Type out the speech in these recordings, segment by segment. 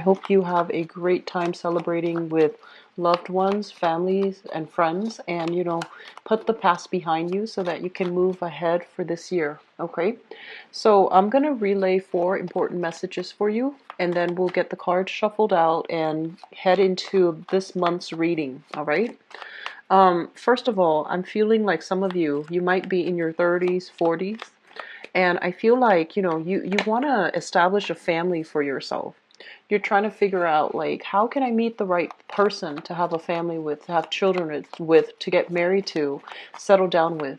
hope you have a great time celebrating with loved ones, families, and friends, and put the past behind you so that you can move ahead for this year. Okay, so I'm gonna relay 4 important messages for you, and then we'll get the cards shuffled out and head into this month's reading. All right. First of all, I'm feeling like some of you might be in your 30s, 40s, and I feel like, you want to establish a family for yourself. You're trying to figure out, like, how can I meet the right person to have a family with, to have children with, to get married to, settle down with.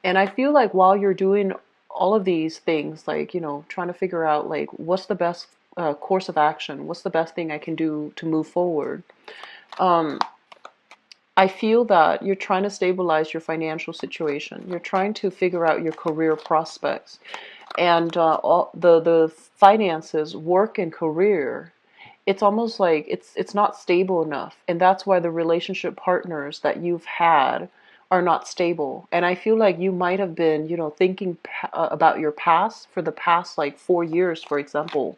And I feel like while you're doing all of these things, like, trying to figure out, like, what's the best course of action, what's the best thing I can do to move forward. I feel that you're trying to stabilize your financial situation. You're trying to figure out your career prospects, and all the finances, work, and career. It's almost like it's not stable enough, and that's why the relationship partners that you've had are not stable. And I feel like you might have been, thinking about your past for the past like 4 years, for example,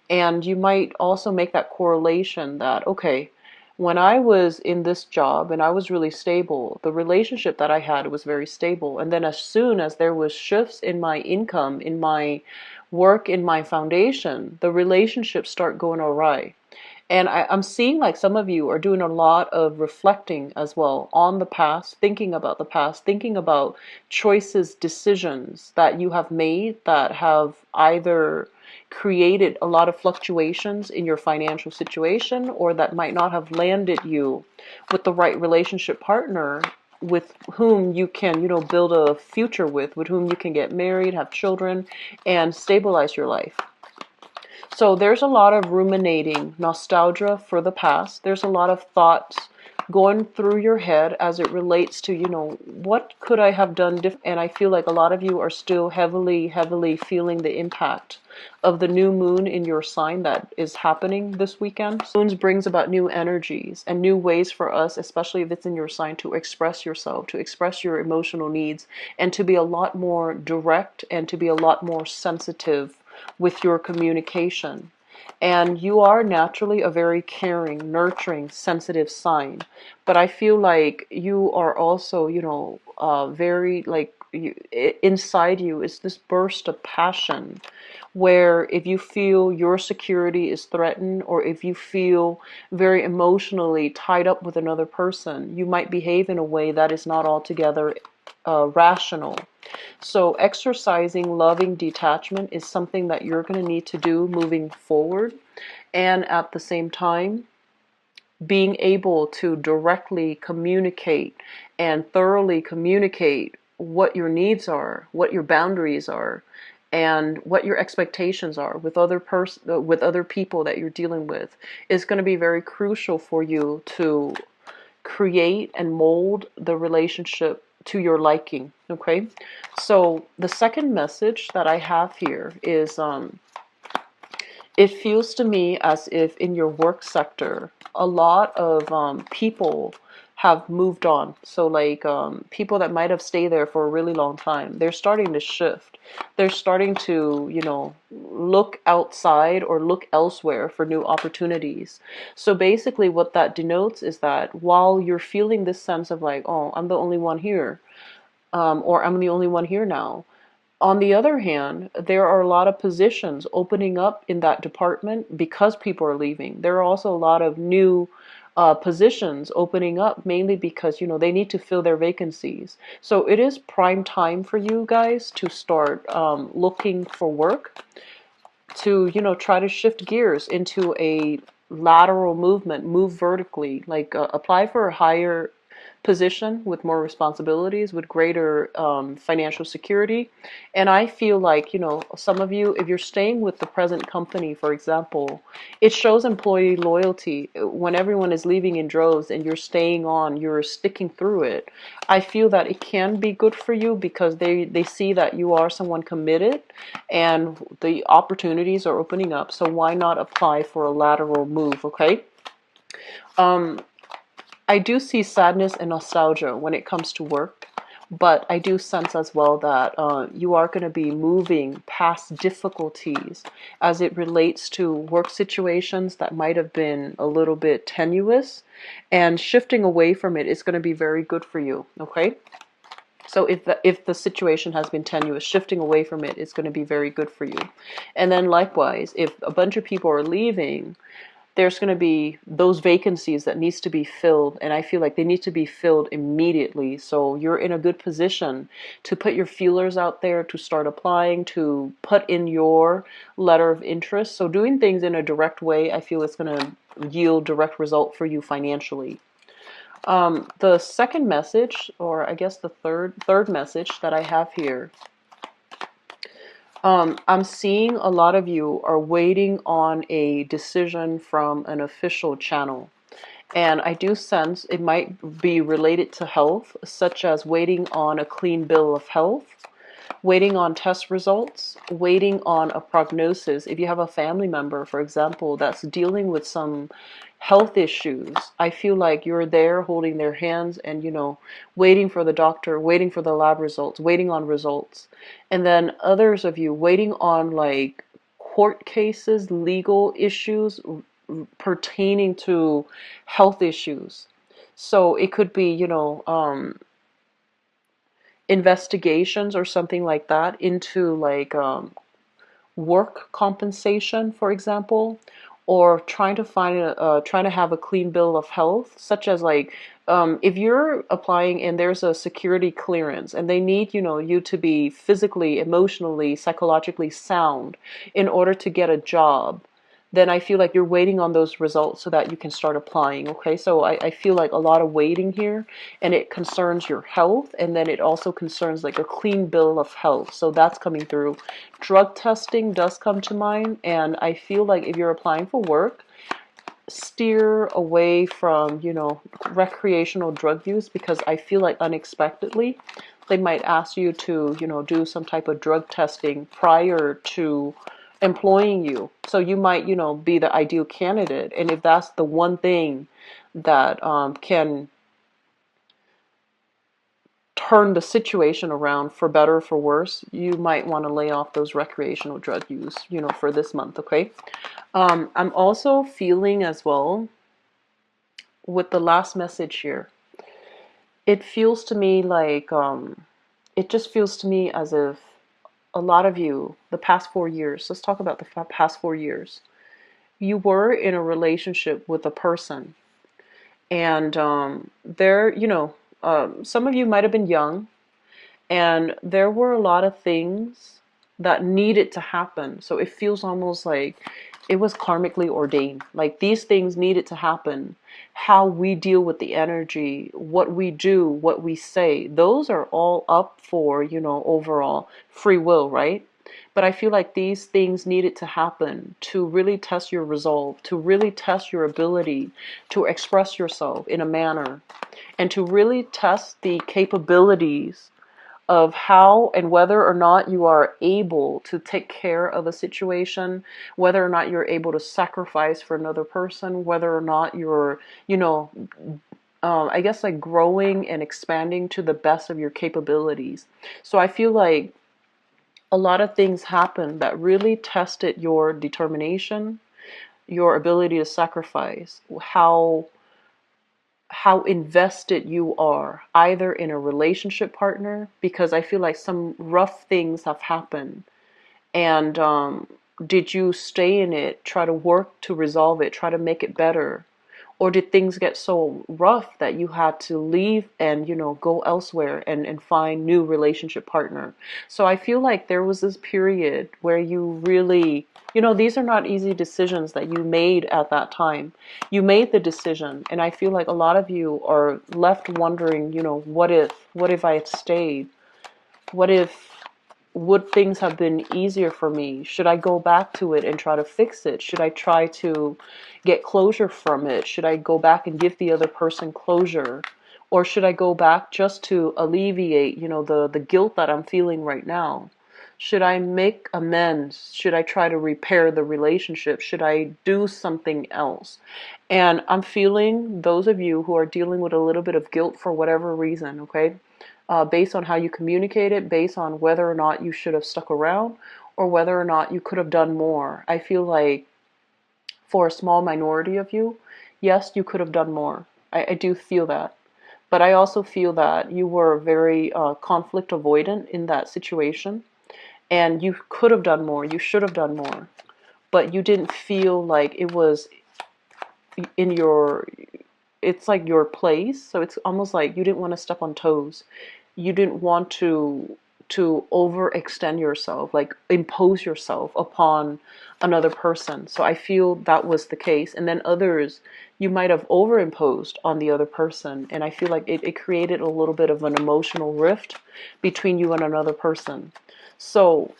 and you might also make that correlation that, okay, when I was in this job and I was really stable, the relationship that I had was very stable. And then as soon as there was shifts in my income, in my work, in my foundation, the relationships start going awry. And I'm seeing like some of you are doing a lot of reflecting as well on the past, thinking about the past, thinking about choices, decisions that you have made that have either created a lot of fluctuations in your financial situation, or that might not have landed you with the right relationship partner with whom you can, build a future with whom you can get married, have children, and stabilize your life. So there's a lot of ruminating, nostalgia for the past. There's a lot of thoughts going through your head as it relates to, what could I have done different? And I feel like a lot of you are still heavily, heavily feeling the impact of the new moon in your sign that is happening this weekend. Moons brings about new energies and new ways for us, especially if it's in your sign, to express yourself, to express your emotional needs, and to be a lot more direct and to be a lot more sensitive with your communication. And you are naturally a very caring, nurturing, sensitive sign. But I feel like you are also, very like inside you is this burst of passion where if you feel your security is threatened, or if you feel very emotionally tied up with another person, you might behave in a way that is not altogether rational. So exercising loving detachment is something that you're going to need to do moving forward. And at the same time, being able to directly communicate and thoroughly communicate what your needs are, what your boundaries are, and what your expectations are with with other people that you're dealing with is going to be very crucial for you to create and mold the relationship to your liking. Okay, so the second message that I have here is it feels to me as if in your work sector a lot of people have moved on. So like people that might have stayed there for a really long time, they're starting to shift. They're starting to, look outside or look elsewhere for new opportunities. So basically what that denotes is that while you're feeling this sense of like, oh, I'm the only one here, or I'm the only one here now, on the other hand, there are a lot of positions opening up in that department because people are leaving. There are also a lot of new positions opening up, mainly because, they need to fill their vacancies. So it is prime time for you guys to start looking for work, to, try to shift gears into a lateral movement, move vertically, like apply for a higher position with more responsibilities, with greater financial security. And I feel like, some of you, if you're staying with the present company, for example, it shows employee loyalty. When everyone is leaving in droves and you're staying on, you're sticking through it. I feel that it can be good for you because they see that you are someone committed and the opportunities are opening up. So why not apply for a lateral move, okay? I do see sadness and nostalgia when it comes to work. But I do sense as well that you are going to be moving past difficulties as it relates to work situations that might have been a little bit tenuous, and shifting away from it is going to be very good for you. Okay. So if the situation has been tenuous, shifting away from it is going to be very good for you. And then likewise, if a bunch of people are leaving, there's going to be those vacancies that needs to be filled, and I feel like they need to be filled immediately. So you're in a good position to put your feelers out there, to start applying, to put in your letter of interest. So doing things in a direct way, I feel it's going to yield direct result for you financially. The second message, or I guess the third message that I have here, I'm seeing a lot of you are waiting on a decision from an official channel. And I do sense it might be related to health, such as waiting on a clean bill of health, waiting on test results, waiting on a prognosis. If you have a family member, for example, that's dealing with some health issues, I feel like you're there holding their hands and, waiting for the doctor, waiting for the lab results, waiting on results. And then others of you waiting on like court cases, legal issues pertaining to health issues. So it could be, investigations or something like that into like work compensation, for example, or trying to have a clean bill of health, such as like if you're applying and there's a security clearance and they need you to be physically, emotionally, psychologically sound in order to get a job, then I feel like you're waiting on those results so that you can start applying. Okay, so I feel like a lot of waiting here, and it concerns your health, and then it also concerns like a clean bill of health. So that's coming through. Drug testing does come to mind, and I feel like if you're applying for work, steer away from, recreational drug use, because I feel like unexpectedly they might ask you to, do some type of drug testing prior to employing you. So you might, be the ideal candidate. And if that's the one thing that can turn the situation around for better or for worse, you might want to lay off those recreational drug use, for this month, okay? I'm also feeling as well with the last message here. It feels to me like, it just feels to me as if a lot of you, the past 4 years, let's talk about the past 4 years, you were in a relationship with a person, and some of you might have been young, and there were a lot of things that needed to happen. So it feels almost like it was karmically ordained. Like these things needed to happen. How we deal with the energy, what we do, what we say, those are all up for, overall free will, right? But I feel like these things needed to happen to really test your resolve, to really test your ability to express yourself in a manner, and to really test the capabilities of how and whether or not you are able to take care of a situation, whether or not you're able to sacrifice for another person, whether or not you're, I guess like growing and expanding to the best of your capabilities. So I feel like a lot of things happened that really tested your determination, your ability to sacrifice, how invested you are either in a relationship partner, because I feel like some rough things have happened, and did you stay in it, try to work to resolve it, try to make it better, or did things get so rough that you had to leave and go elsewhere and find new relationship partner? So I feel like there was this period where you really, these are not easy decisions that you made at that time. You made the decision, and I feel like a lot of you are left wondering, what if I had stayed? What if, would things have been easier for me? Should I go back to it and try to fix it? Should I try to get closure from it? Should I go back and give the other person closure? Or should I go back just to alleviate, the guilt that I'm feeling right now? Should I make amends? Should I try to repair the relationship? Should I do something else? And I'm feeling those of you who are dealing with a little bit of guilt for whatever reason, okay? based on how you communicated, based on whether or not you should have stuck around or whether or not you could have done more. I feel like for a small minority of you, yes, you could have done more. I do feel that. But I also feel that you were very conflict avoidant in that situation, and you could have done more, you should have done more, but you didn't feel like it was in your, it's like your place. So it's almost like you didn't want to step on toes. You didn't want to overextend yourself, like impose yourself upon another person. So I feel that was the case. And then others, you might have overimposed on the other person. And I feel like it created a little bit of an emotional rift between you and another person. So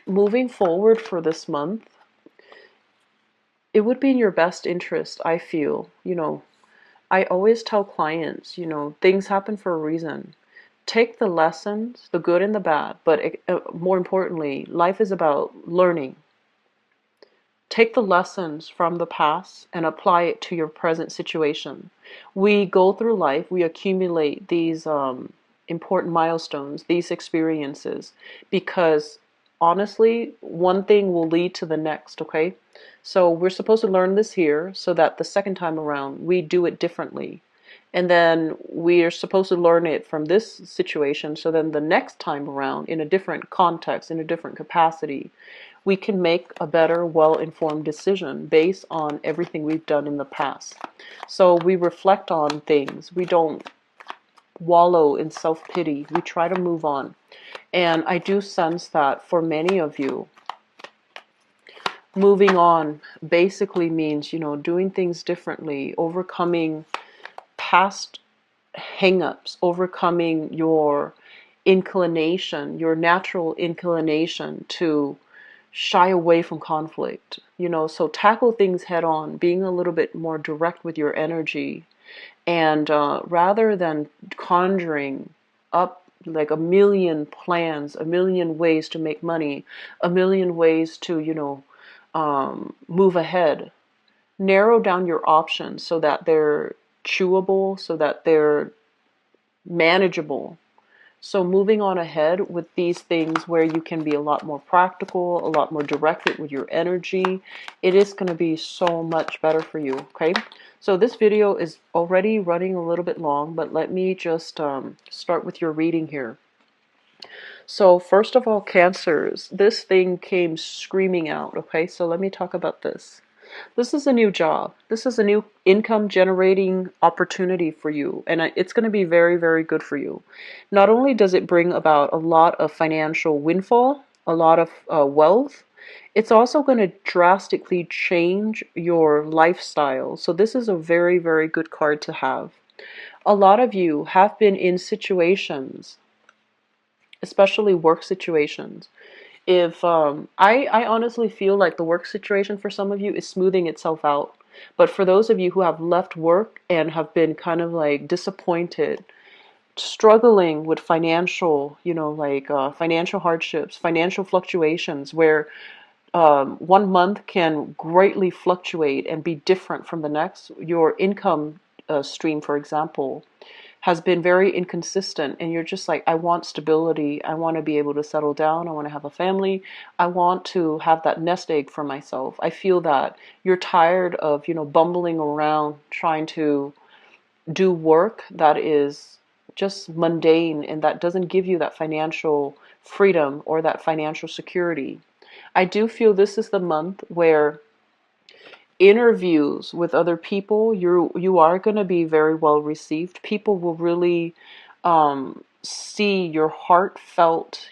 moving forward for this month, it would be in your best interest, I feel. I always tell clients, things happen for a reason. Take the lessons, the good and the bad, but more importantly, life is about learning. Take the lessons from the past and apply it to your present situation. We go through life, we accumulate these important milestones, these experiences, because honestly, one thing will lead to the next, okay? So we're supposed to learn this here so that the second time around we do it differently. And then we are supposed to learn it from this situation so then the next time around, in a different context, in a different capacity, we can make a better, well-informed decision based on everything we've done in the past. So we reflect on things. We don't wallow in self-pity. We try to move on. And I do sense that for many of you, moving on basically means, doing things differently, overcoming past hang-ups, overcoming your inclination, your natural inclination to shy away from conflict. So tackle things head on, being a little bit more direct with your energy, and rather than conjuring up like a million plans, a million ways to make money, a million ways to, move ahead, narrow down your options so that they're chewable, so that they're manageable. So moving on ahead with these things where you can be a lot more practical, a lot more directed with your energy, it is going to be so much better for you, okay? So this video is already running a little bit long, but let me just start with your reading here. So first of all, Cancers, this thing came screaming out, okay? So let me talk about this. This is a new job. This is a new income generating opportunity for you, and it's going to be very, very good for you. Not only does it bring about a lot of financial windfall, a lot of wealth, it's also going to drastically change your lifestyle. So this is a very, very good card to have. A lot of you have been in situations, especially work situations. If I honestly feel like the work situation for some of you is smoothing itself out. But for those of you who have left work and have been kind of like disappointed, struggling with financial, financial hardships, financial fluctuations, where one month can greatly fluctuate and be different from the next. Your income stream, for example, has been very inconsistent, and you're just like, I want stability. I want to be able to settle down. I want to have a family. I want to have that nest egg for myself. I feel that you're tired of, bumbling around trying to do work that is just mundane and that doesn't give you that financial freedom or that financial security. I do feel this is the month where interviews with other people, you are going to be very well received. People will really see your heartfelt,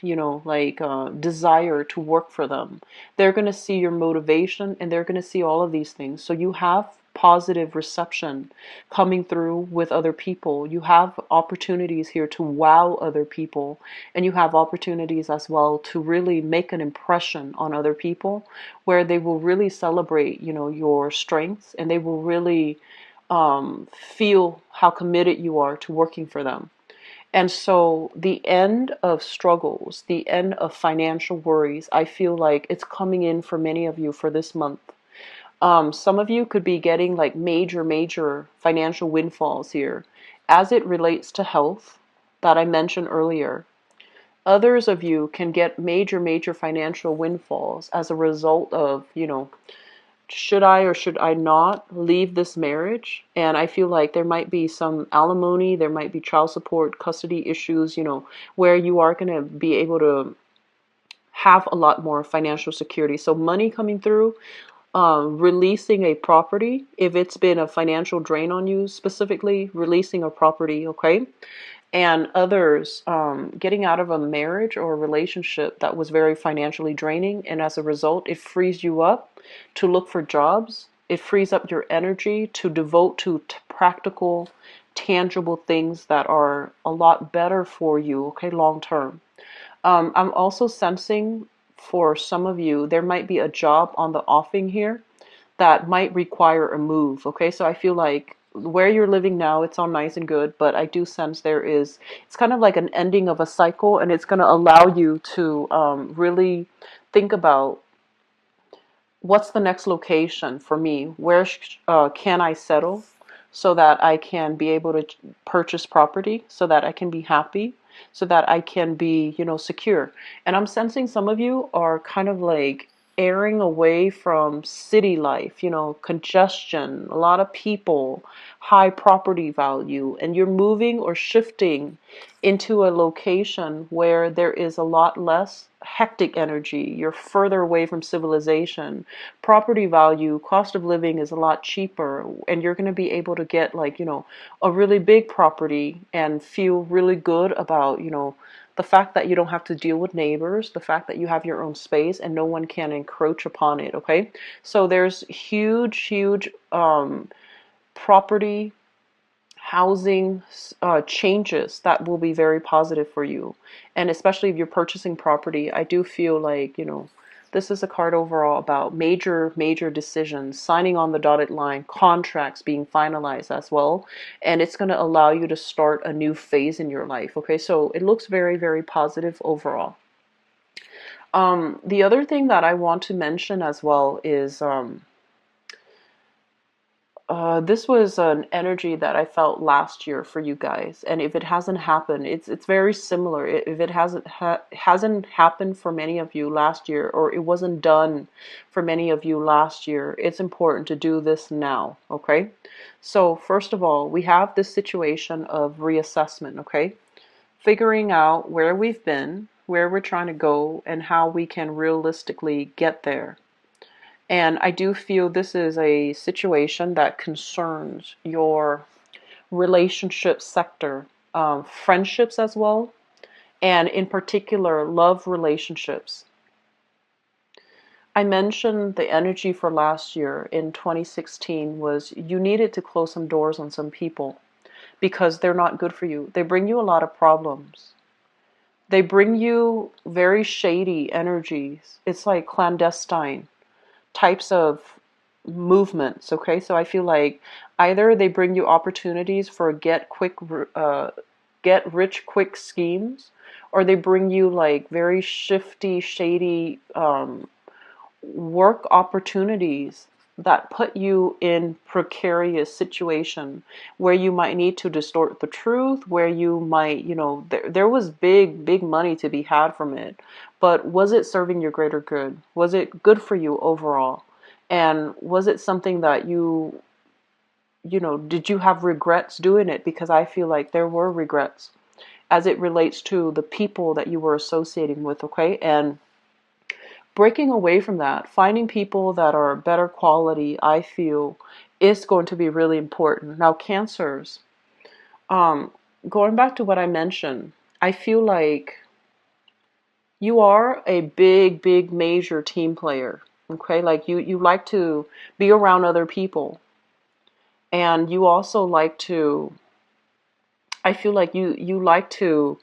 desire to work for them. They're going to see your motivation, and they're going to see all of these things. So you have positive reception coming through with other people. You have opportunities here to wow other people, and you have opportunities as well to really make an impression on other people where they will really celebrate, your strengths, and they will really feel how committed you are to working for them. And so the end of struggles, the end of financial worries, I feel like it's coming in for many of you for this month. Some of you could be getting like major, major financial windfalls here as it relates to health. that I mentioned earlier. Others of you can get major financial windfalls as a result of, should I or should I not leave this marriage? And I feel like there might be some alimony, there might be child support, custody issues, where you are going to be able to have a lot more financial security. So money coming through, releasing a property, if it's been a financial drain on you, specifically releasing a property, okay? And others getting out of a marriage or a relationship that was very financially draining, and as a result it frees you up to look for jobs. It frees up your energy to devote to practical, tangible things that are a lot better for you, okay, long term. I'm also sensing for some of you there might be a job on the offing here that might require a move. Okay, so I feel like where you're living now, it's all nice and good, but I do sense it's kind of like an ending of a cycle, and it's going to allow you to really think about what's the next location for me? Where can I settle so that I can be able to purchase property, so that I can be happy, so that I can be, secure. And I'm sensing some of you are kind of like airing away from city life, congestion, a lot of people, high property value, and you're moving or shifting into a location where there is a lot less hectic energy. You're further away from civilization. Property value, cost of living is a lot cheaper, and you're going to be able to get like, a really big property and feel really good about, the fact that you don't have to deal with neighbors, the fact that you have your own space and no one can encroach upon it, okay? So there's huge property housing changes that will be very positive for you. And especially if you're purchasing property, I do feel like, this is a card overall about major decisions, signing on the dotted line, contracts being finalized as well. And it's going to allow you to start a new phase in your life. Okay, so it looks very positive overall. The other thing that I want to mention as well is this was an energy that I felt last year for you guys, and if it hasn't happened, it's very similar. If it hasn't happened for many of you last year, or it wasn't done for many of you last year, it's important to do this now. Okay, so first of all, we have this situation of reassessment. Okay, figuring out where we've been, where we're trying to go, and how we can realistically get there. And I do feel this is a situation that concerns your relationship sector, friendships as well, and in particular, love relationships. I mentioned the energy for last year in 2016 was you needed to close some doors on some people because they're not good for you. They bring you a lot of problems. They bring you very shady energies. It's like clandestine types of movements. Okay, so I feel like either they bring you opportunities for get rich quick schemes, or they bring you like very shifty, shady work opportunities that put you in precarious situation where you might need to distort the truth, where you might, there was big money to be had from it, but was it serving your greater good? Was it good for you overall? And was it something that did you have regrets doing it? Because I feel like there were regrets as it relates to the people that you were associating with, okay? And breaking away from that, finding people that are better quality, I feel, is going to be really important. Now, Cancers, going back to what I mentioned, I feel like you are a big major team player. Okay, like you like to be around other people, and you also like to, I feel like you like to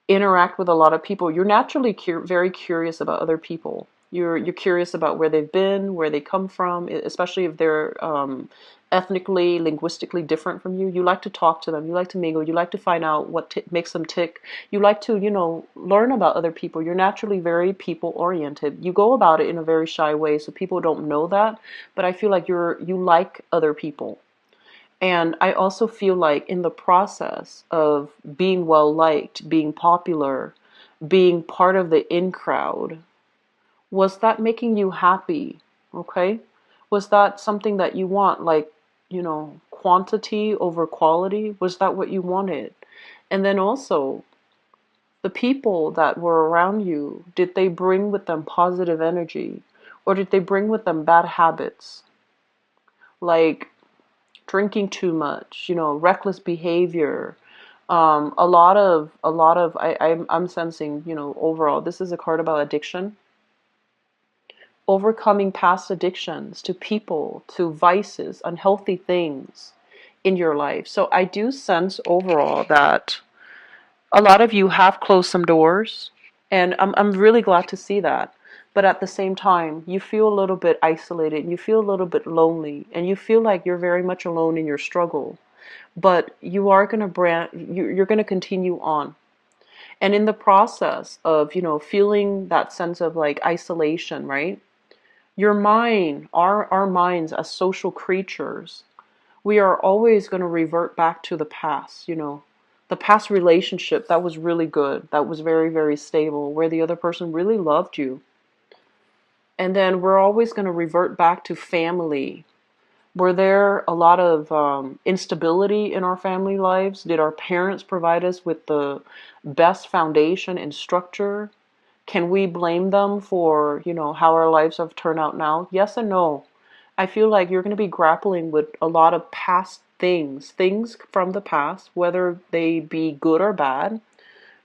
interact with a lot of people. You're naturally very curious about other people. You're curious about where they've been, where they come from, especially if they're ethnically, linguistically different from you. You like to talk to them. You like to mingle. You like to find out what makes them tick. You like to, learn about other people. You're naturally very people oriented. You go about it in a very shy way, so people don't know that. But I feel like you like other people. And I also feel like in the process of being well liked, being popular, being part of the in crowd, was that making you happy? Okay? Was that something that you want, like, quantity over quality? Was that what you wanted? And then also, the people that were around you, did they bring with them positive energy? Or did they bring with them bad habits? Like drinking too much, reckless behavior. I'm sensing, overall, this is a card about addiction, overcoming past addictions to people, to vices, unhealthy things in your life. So I do sense overall that a lot of you have closed some doors, and I'm really glad to see that. But at the same time, you feel a little bit isolated, and you feel a little bit lonely, and you feel like you're very much alone in your struggle. But you are going to you're going to continue on. And in the process of, feeling that sense of like isolation, right? Your mind, our minds as social creatures, we are always going to revert back to the past, the past relationship that was really good, that was very, very stable, where the other person really loved you. And then we're always going to revert back to family. Were there a lot of instability in our family lives? Did our parents provide us with the best foundation and structure? Can we blame them for, how our lives have turned out now? Yes and no. I feel like you're going to be grappling with a lot of past things from the past, whether they be good or bad.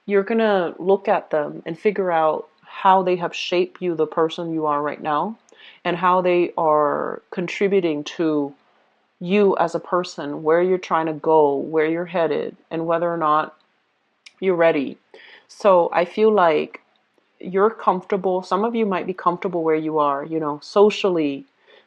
You're going to look at them and figure out how they have shaped you, the person you are right now, and how they are contributing to you as a person, where you're trying to go, where you're headed, and whether or not you're ready. So I feel like you're comfortable. Some of you might be comfortable where you are, socially,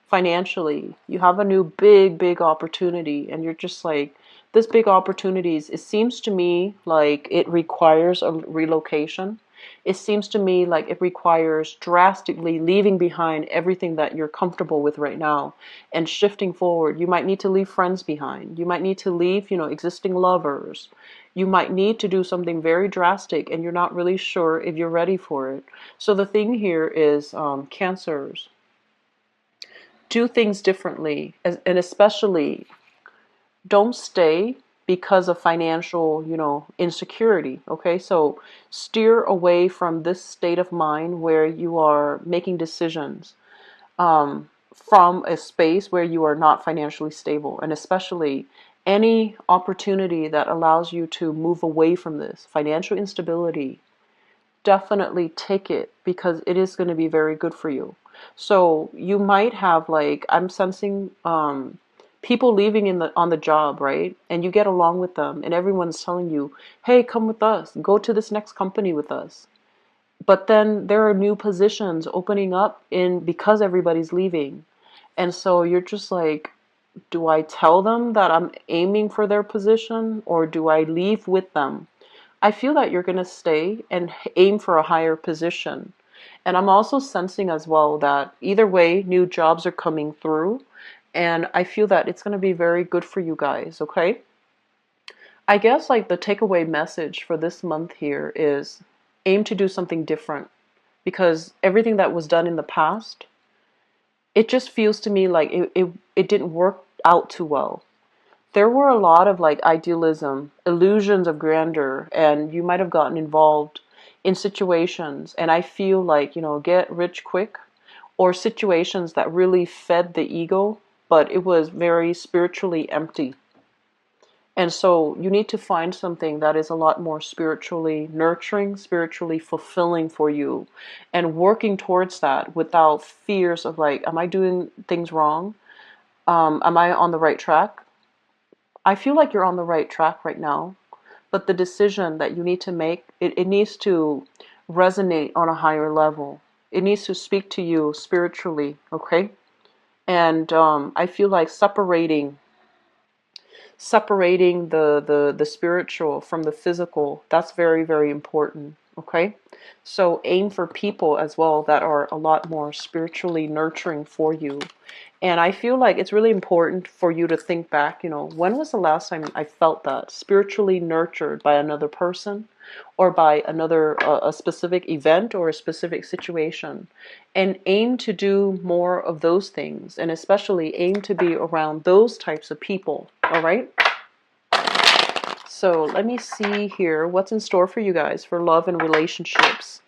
financially. You have a new big opportunity, and you're just like, this big opportunities, it seems to me like it requires a relocation. It seems to me like it requires drastically leaving behind everything that you're comfortable with right now and shifting forward. You might need to leave friends behind. You might need to leave, existing lovers. You might need to do something very drastic, and you're not really sure if you're ready for it. So the thing here is, Cancers, do things differently, and especially don't stay because of financial, insecurity. Okay, so steer away from this state of mind where you are making decisions from a space where you are not financially stable, and especially any opportunity that allows you to move away from this financial instability. Definitely take it, because it is going to be very good for you. So you might have, like, I'm sensing people leaving on the job, right? And you get along with them, and everyone's telling you, hey, come with us, go to this next company with us. But then there are new positions opening up in because everybody's leaving. And so you're just like, do I tell them that I'm aiming for their position, or do I leave with them? I feel that you're going to stay and aim for a higher position. And I'm also sensing as well that either way, new jobs are coming through. And I feel that it's going to be very good for you guys, okay? I guess like the takeaway message for this month here is aim to do something different, because everything that was done in the past, it just feels to me like it didn't work out too well. There were a lot of like idealism, illusions of grandeur, and you might have gotten involved in situations, and I feel like, get rich quick, or situations that really fed the ego, but it was very spiritually empty. And so you need to find something that is a lot more spiritually nurturing, spiritually fulfilling for you, and working towards that without fears of like, am I doing things wrong? Am I on the right track? I feel like you're on the right track right now, but the decision that you need to make, it needs to resonate on a higher level. It needs to speak to you spiritually, okay? And I feel like separating the spiritual from the physical, that's very, very important, okay? So aim for people as well that are a lot more spiritually nurturing for you. And I feel like it's really important for you to think back, when was the last time I felt that spiritually nurtured by another person or by another, a specific event or a specific situation? And aim to do more of those things, and especially aim to be around those types of people, all right? So let me see here what's in store for you guys for love and relationships.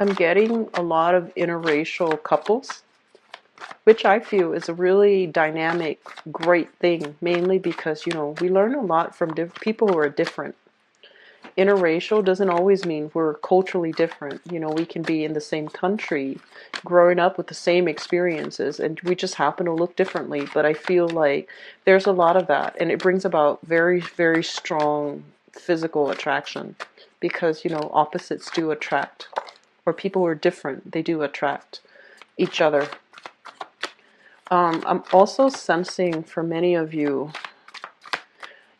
I'm getting a lot of interracial couples, which I feel is a really dynamic, great thing, mainly because, we learn a lot from people who are different. Interracial doesn't always mean we're culturally different. We can be in the same country, growing up with the same experiences, and we just happen to look differently. But I feel like there's a lot of that, and it brings about very, very strong physical attraction because, opposites do attract, or people who are different, they do attract each other. I'm also sensing for many of you,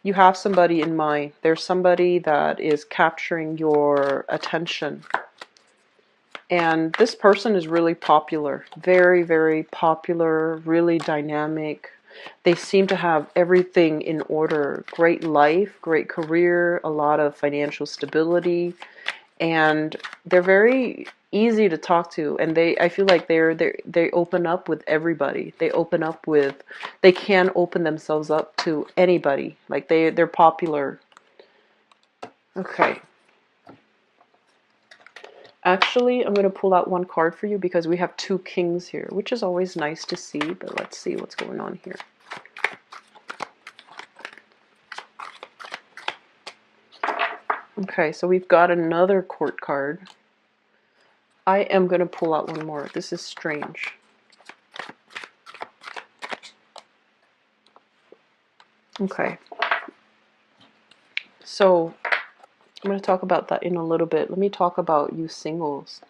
you have somebody in mind. There's somebody that is capturing your attention. And this person is really popular. Very, very popular, really dynamic. They seem to have everything in order. Great life, great career, a lot of financial stability. And they're very easy to talk to, and I feel like they open up with everybody. They can open themselves up to anybody. Like they're popular. Okay. Actually, I'm going to pull out one card for you because we have two kings here, which is always nice to see, but let's see what's going on here. Okay, so we've got another court card. I am going to pull out one more. This is strange. Okay. So I'm going to talk about that in a little bit. Let me talk about you singles.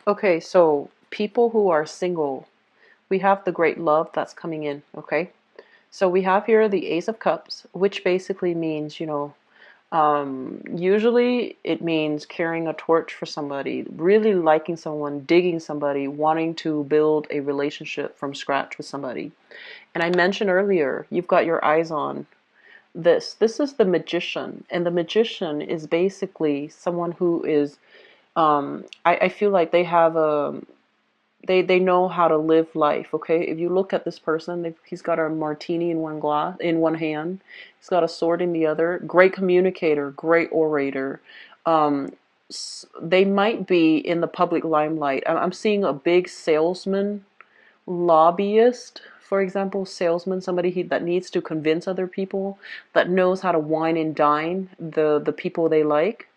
Okay, so people who are single, we have the great love that's coming in, okay? So we have here the Ace of Cups, which basically means, usually it means carrying a torch for somebody, really liking someone, digging somebody, wanting to build a relationship from scratch with somebody. And I mentioned earlier, you've got your eyes on this. This is the Magician, and the Magician is basically someone who is, I feel like they have they know how to live life. Okay, if you look at this person, he's got a martini in one hand, he's got a sword in the other. Great communicator, great orator. Um, they might be in the public limelight. I'm seeing a big salesman, lobbyist, for example, salesman, somebody that needs to convince other people, that knows how to wine and dine the people they like,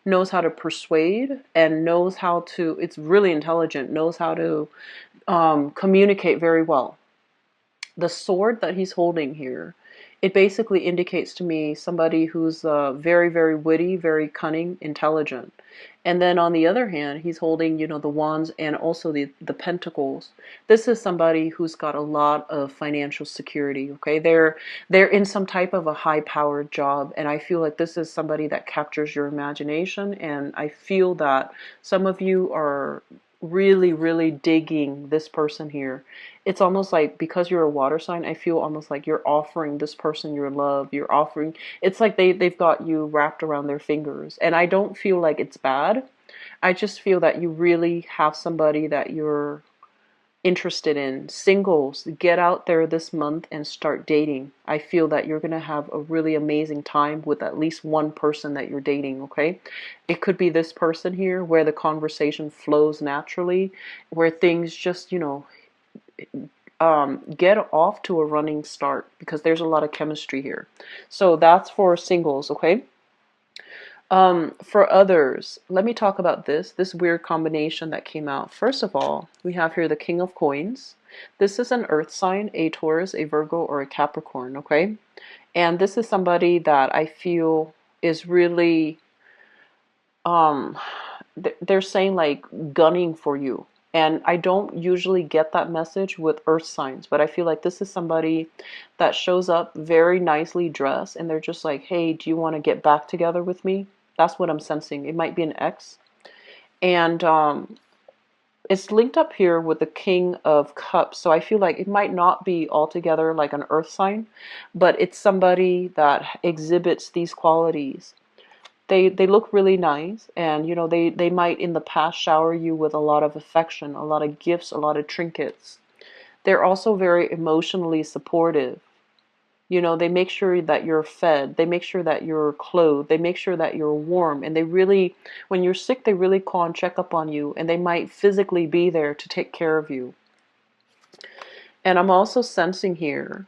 knows how to persuade, and knows how to, it's really intelligent, knows how to communicate very well. The sword that he's holding here, it basically indicates to me somebody who's very, very witty, very cunning, intelligent. And then on the other hand, he's holding, the wands and also the pentacles. This is somebody who's got a lot of financial security, okay? They're in some type of a high-powered job, and I feel like this is somebody that captures your imagination, and I feel that some of you are really, really digging this person here. It's almost like, because you're a water sign, I feel almost like you're offering this person your love. It's like they've got you wrapped around their fingers. And I don't feel like it's bad. I just feel that you really have somebody that you're interested in. Singles, get out there this month and start dating. I feel that you're going to have a really amazing time with at least one person that you're dating, okay? It could be this person here where the conversation flows naturally, where things just, get off to a running start because there's a lot of chemistry here. So that's for singles, okay? For others, let me talk about this weird combination that came out. First of all, we have here the King of Coins. This is an earth sign, a Taurus, a Virgo, or a Capricorn, okay? And this is somebody that I feel is really, um, they're saying like gunning for you. And I don't usually get that message with earth signs, but I feel like this is somebody that shows up very nicely dressed and they're just like, hey, do you want to get back together with me? That's what I'm sensing. It might be an ex. And it's linked up here with the King of Cups. So I feel like it might not be altogether like an earth sign, but it's somebody that exhibits these qualities. They look really nice, and you know they might in the past shower you with a lot of affection, a lot of gifts, a lot of trinkets. They're also very emotionally supportive. You know, they make sure that you're fed, they make sure that you're clothed, they make sure that you're warm, and they really, when you're sick, they really call and check up on you, and they might physically be there to take care of you. And I'm also sensing here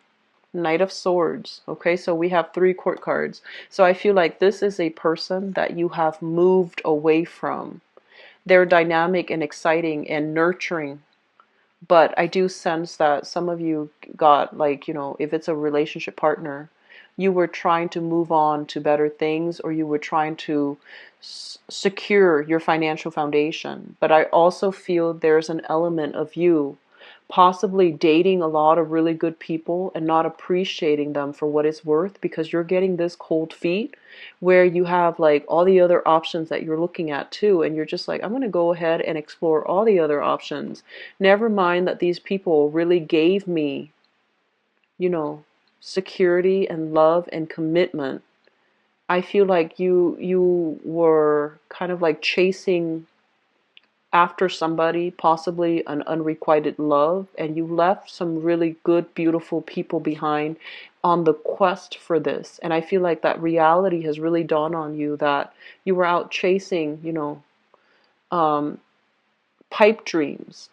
Knight of Swords. Okay, so we have 3 court cards. So I feel like this is a person that you have moved away from. They're dynamic and exciting and nurturing. But I do sense that some of you got, like, you know, if it's a relationship partner, you were trying to move on to better things, or you were trying to secure your financial foundation. But I also feel there's an element of you possibly dating a lot of really good people and not appreciating them for what it's worth because you're getting this cold feet where you have like all the other options that you're looking at too, and you're just like, I'm going to go ahead and explore all the other options. Never mind that these people really gave me, you know, security and love and commitment. I feel like you were kind of like chasing after somebody, possibly an unrequited love, and you left some really good, beautiful people behind on the quest for this. And I feel like that reality has really dawned on you that you were out chasing, you know, um, pipe dreams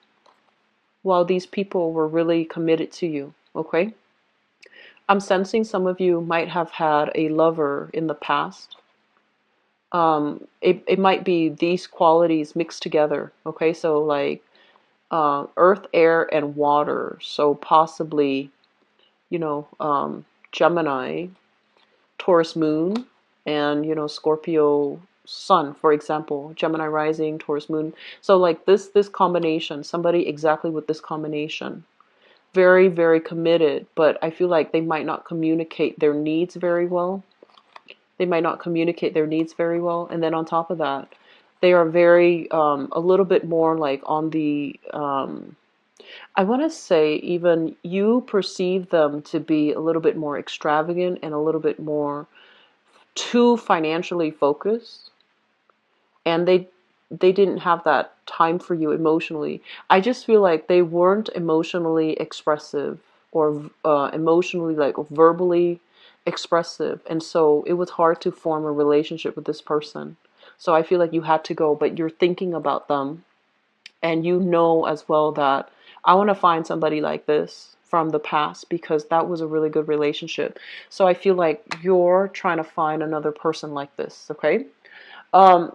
while these people were really committed to you. Okay? I'm sensing some of you might have had a lover in the past. It might be these qualities mixed together. Okay, so like earth, air, and water. So possibly, you know, Gemini, Taurus moon, and, you know, Scorpio sun, for example, Gemini rising, Taurus moon. So like this combination, somebody exactly with this combination, very, very committed, but I feel like they might not communicate their needs very well. They might not communicate their needs very well. And then on top of that, they are very, a little bit more like on the, I want to say even you perceive them to be a little bit more extravagant and a little bit more too financially focused. And they didn't have that time for you emotionally. I just feel like they weren't emotionally expressive or emotionally like verbally expressive, and so it was hard to form a relationship with this person. So I feel like you had to go, but you're thinking about them, and you know as well that I want to find somebody like this from the past because that was a really good relationship. So I feel like you're trying to find another person like this. Okay. Um,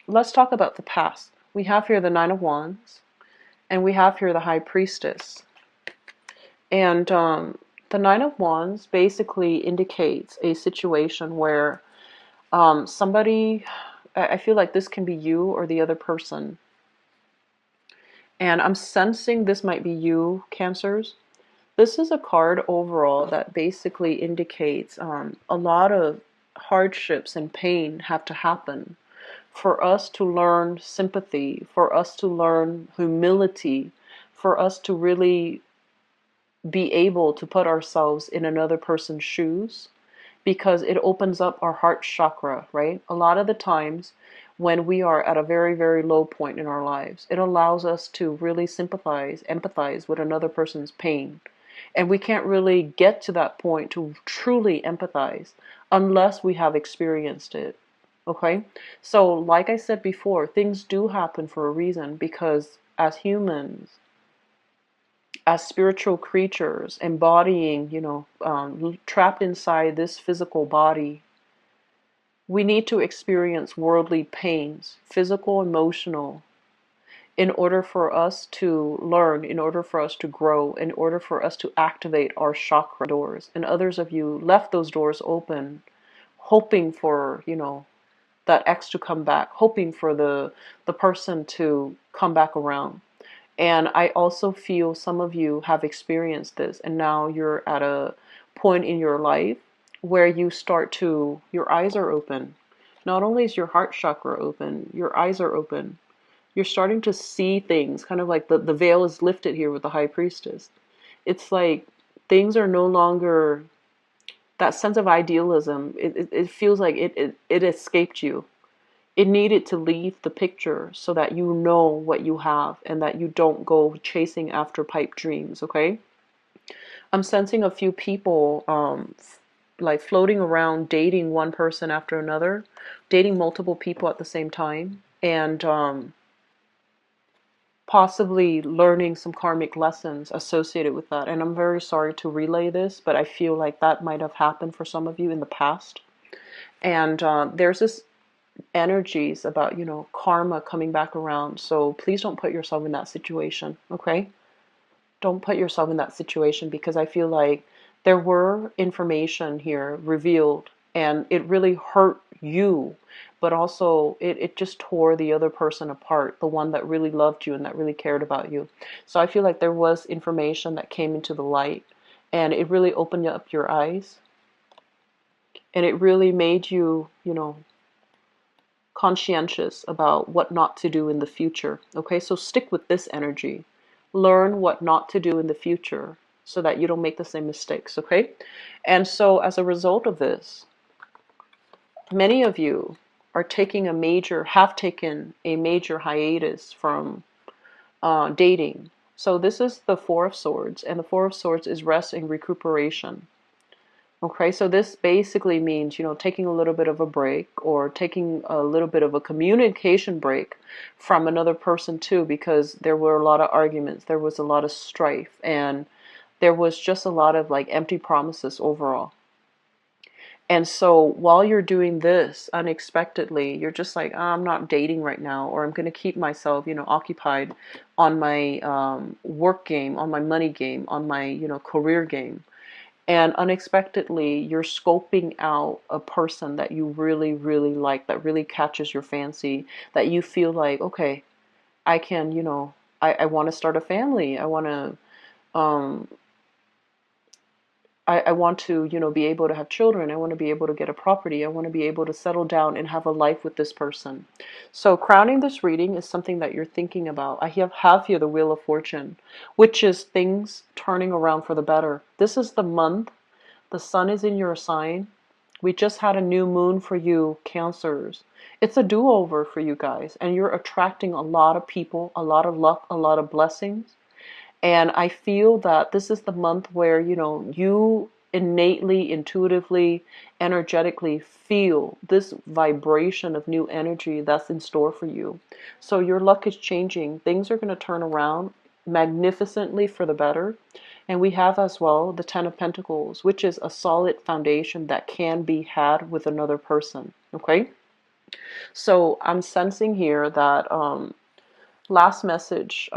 let's talk about the past. We have here the Nine of Wands, and we have here the High Priestess. And the Nine of Wands basically indicates a situation where somebody, I feel like this can be you or the other person. And I'm sensing this might be you, Cancers. This is a card overall that basically indicates a lot of hardships and pain have to happen for us to learn sympathy, for us to learn humility, for us to really be able to put ourselves in another person's shoes, because it opens up our heart chakra, right? A lot of the times when we are at a very, very low point in our lives, it allows us to really sympathize, empathize with another person's pain. And we can't really get to that point to truly empathize unless we have experienced it. Okay? So, like I said before, things do happen for a reason because as humans, as spiritual creatures embodying, trapped inside this physical body, we need to experience worldly pains, physical, emotional, in order for us to learn, in order for us to grow, in order for us to activate our chakra doors. And others of you left those doors open, hoping for, that ex to come back, hoping for the person to come back around. And I also feel some of you have experienced this, and now you're at a point in your life where your eyes are open. Not only is your heart chakra open, your eyes are open. You're starting to see things, kind of like the veil is lifted here with the high priestess. It's like things are no longer that sense of idealism. It feels like it escaped you. It needed to leave the picture so that you know what you have and that you don't go chasing after pipe dreams, okay? I'm sensing a few people like floating around dating one person after another, dating multiple people at the same time, and possibly learning some karmic lessons associated with that. And I'm very sorry to relay this, but I feel like that might have happened for some of you in the past. And there's this energies about, karma coming back around. So please don't put yourself in that situation, okay? Don't put yourself in that situation, because I feel like there were information here revealed and it really hurt you, but also it just tore the other person apart, the one that really loved you and that really cared about you. So I feel like there was information that came into the light and it really opened up your eyes and it really made you, conscientious about what not to do in the future. Okay, so stick with this energy. Learn what not to do in the future so that you don't make the same mistakes. Okay, and so as a result of this, many of you are have taken a major hiatus from dating. So this is the Four of Swords, and the Four of Swords is rest and recuperation. Okay, so this basically means, taking a little bit of a break or taking a little bit of a communication break from another person too, because there were a lot of arguments, there was a lot of strife, and there was just a lot of like empty promises overall. And so while you're doing this unexpectedly, you're just like, I'm not dating right now, or I'm going to keep myself, occupied on my work game, on my money game, on my, career game. And unexpectedly, you're scoping out a person that you really, really like, that really catches your fancy, that you feel like, okay, I can, I want to start a family. Um, I want to, be able to have children. I want to be able to get a property. I want to be able to settle down and have a life with this person. So crowning this reading is something that you're thinking about. I have here the Wheel of Fortune, which is things turning around for the better. This is the month. The sun is in your sign. We just had a new moon for you, Cancers. It's a do-over for you guys, and you're attracting a lot of people, a lot of luck, a lot of blessings. And I feel that this is the month where, you innately, intuitively, energetically feel this vibration of new energy that's in store for you. So your luck is changing. Things are going to turn around magnificently for the better. And we have as well the Ten of Pentacles, which is a solid foundation that can be had with another person. Okay? So I'm sensing here that last message,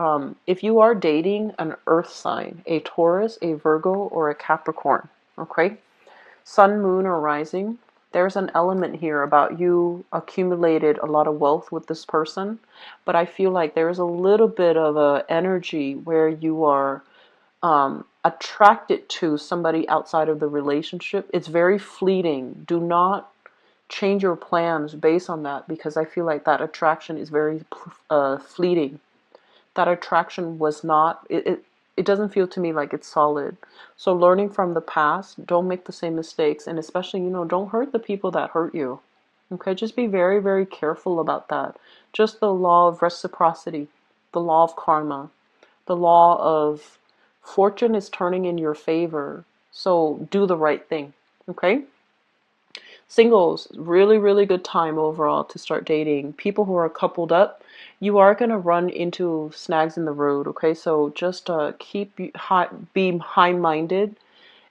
if you are dating an earth sign, a Taurus, a Virgo, or a Capricorn, okay, sun, moon, or rising, there's an element here about you accumulated a lot of wealth with this person, but I feel like there's a little bit of a energy where you are attracted to somebody outside of the relationship. It's very fleeting. Do not change your plans based on that, because I feel like that attraction is very fleeting. That attraction was not, it doesn't feel to me like it's solid. So learning from the past, don't make the same mistakes, and especially, don't hurt the people that hurt you. Okay, just be very, very careful about that. Just the law of reciprocity, the law of karma, the law of fortune is turning in your favor. So do the right thing. Okay? Singles, really, really good time overall to start dating. People who are coupled up, you are going to run into snags in the road, okay? So just be high-minded.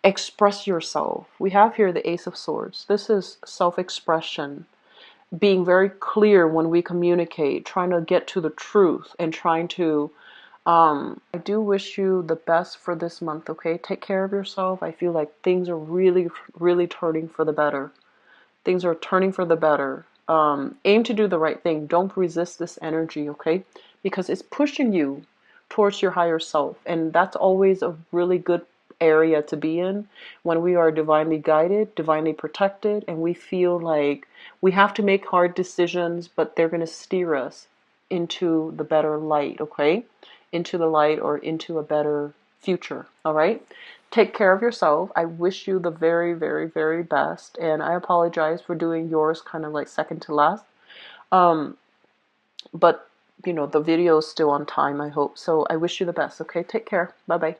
Express yourself. We have here the Ace of Swords. This is self-expression, being very clear when we communicate, trying to get to the truth and trying to I do wish you the best for this month, okay? Take care of yourself. I feel like things are really, really turning for the better. Things are turning for the better. Aim to do the right thing. Don't resist this energy, okay? Because it's pushing you towards your higher self. And that's always a really good area to be in when we are divinely guided, divinely protected, and we feel like we have to make hard decisions, but they're going to steer us into the better light, okay? Into the light or into a better future, all right? Take care of yourself. I wish you the very, very, very best. And I apologize for doing yours kind of like second to last. Um, but, you know, the video is still on time, I hope. So I wish you the best, okay? Take care. Bye-bye.